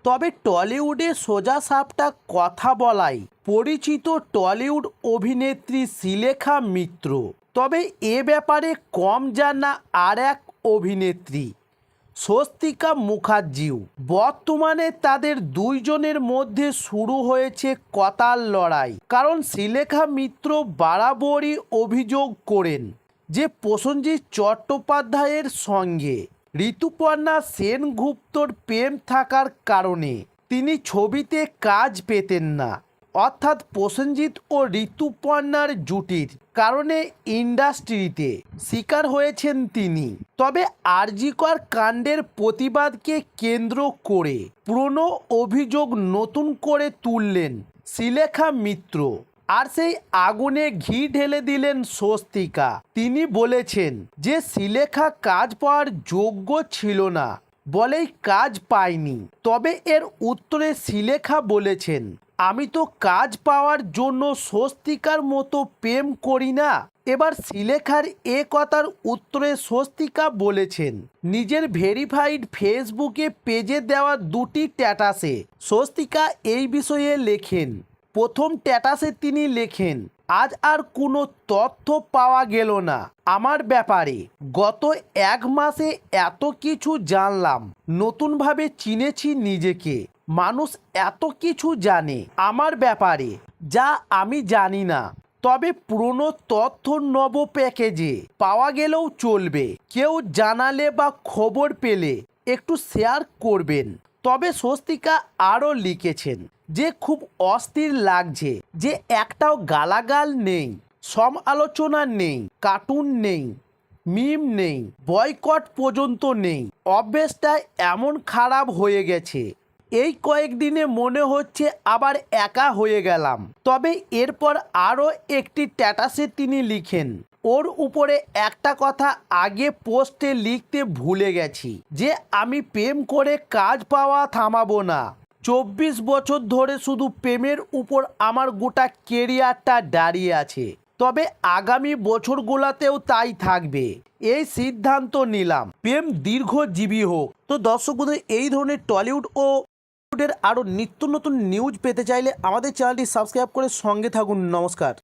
তবে টলিউডে সোজাসাপটা কথা বলায় পরিচিত টলিউড অভিনেত্রী শ্রীলেখা মিত্র। তবে এ ব্যাপারে কম জানা আর এক অভিনেত্রী স্বস্তিকা মুখার্জিও। বর্তমানে তাদের দুইজনের মধ্যে শুরু হয়েছে কথার লড়াই। কারণ শ্রীলেখা মিত্র বরাবরই অভিযোগ করেন যে প্রসেনজিৎ চট্টোপাধ্যায়ের সঙ্গে ঋতুপর্ণা সেনগুপ্তর প্রেম থাকার কারণে তিনি ছবিতে কাজ পেতেন না। অর্থাৎ প্রসেনজিৎ ও ঋতুপর্ণার জুটির কারণে ইন্ডাস্ট্রিতে শিকার হয়েছেন তিনি। তবে আরজি কর কাণ্ডের প্রতিবাদকে কেন্দ্র করে পুরনো অভিযোগ নতুন করে তুললেন শ্রীলেখা মিত্র। আর সেই আগুনে ঘি ঢেলে দিলেন স্বস্তিকা। তিনি বলেছেন যে শ্রীলেখা কাজ পাওয়ার যোগ্য ছিল না বলেই কাজ পায়নি। তবে এর উত্তরে শ্রীলেখা বলেছেন, আমি তো কাজ পাওয়ার জন্য স্বস্তিকার মতো প্রেম করি না। এবার শ্রীলেখার এ কথার উত্তরে স্বস্তিকা বলেছেন, নিজের ভেরিফাইড ফেসবুকে পেজে দেওয়া দুটি স্ট্যাটাসে স্বস্তিকা এই বিষয়ে লেখেন। প্রথম স্ট্যাটাসে তিনি লেখেন, আজ আর কোনো তথ্য পাওয়া গেল না আমার ব্যাপারে। গত এক মাসে এত কিছু জানলাম, নতুনভাবে চিনেছি নিজেকে। মানুষ এত কিছু জানে আমার ব্যাপারে যা আমি জানি না। তবে পুরনো তথ্য নব প্যাকেজে পাওয়া গেলেও চলবে। কেউ জানালে বা খবর পেলে একটু শেয়ার করবেন। তবে স্বস্তিকা আরও লিখেছেন যে খুব অস্থির লাগছে যে একটাও গালাগাল নেই, সমালোচনা নেই, কার্টুন নেই, মিম নেই, বয়কট পর্যন্ত নেই। অভ্যেসটা এমন খারাপ হয়ে গেছে, এই কয়েকদিনে মনে হচ্ছে আবার একা হয়ে গেলাম। তবে এরপর আরও একটি স্ট্যাটাসে তিনি লিখেন, ওর উপরে একটা কথা আগে পোস্টে লিখতে ভুলে গেছি যে আমি প্রেম করে কাজ পাওয়া থামাবো না। 24 বছর ধরে শুধু প্রেমের উপর আমার গোটা কেরিয়ারটা দাঁড়িয়ে আছে। তবে আগামী বছরগুলোতেও তাই থাকবে। এই সিদ্ধান্ত নিলাম, প্রেম দীর্ঘজীবী হোক। তো দর্শক বন্ধুরা, এই ধরনের টলিউড ও আরও নিত্য নতুন নিউজ পেতে চাইলে আমাদের চ্যানেলটি সাবস্ক্রাইব করে সঙ্গে থাকুন। নমস্কার।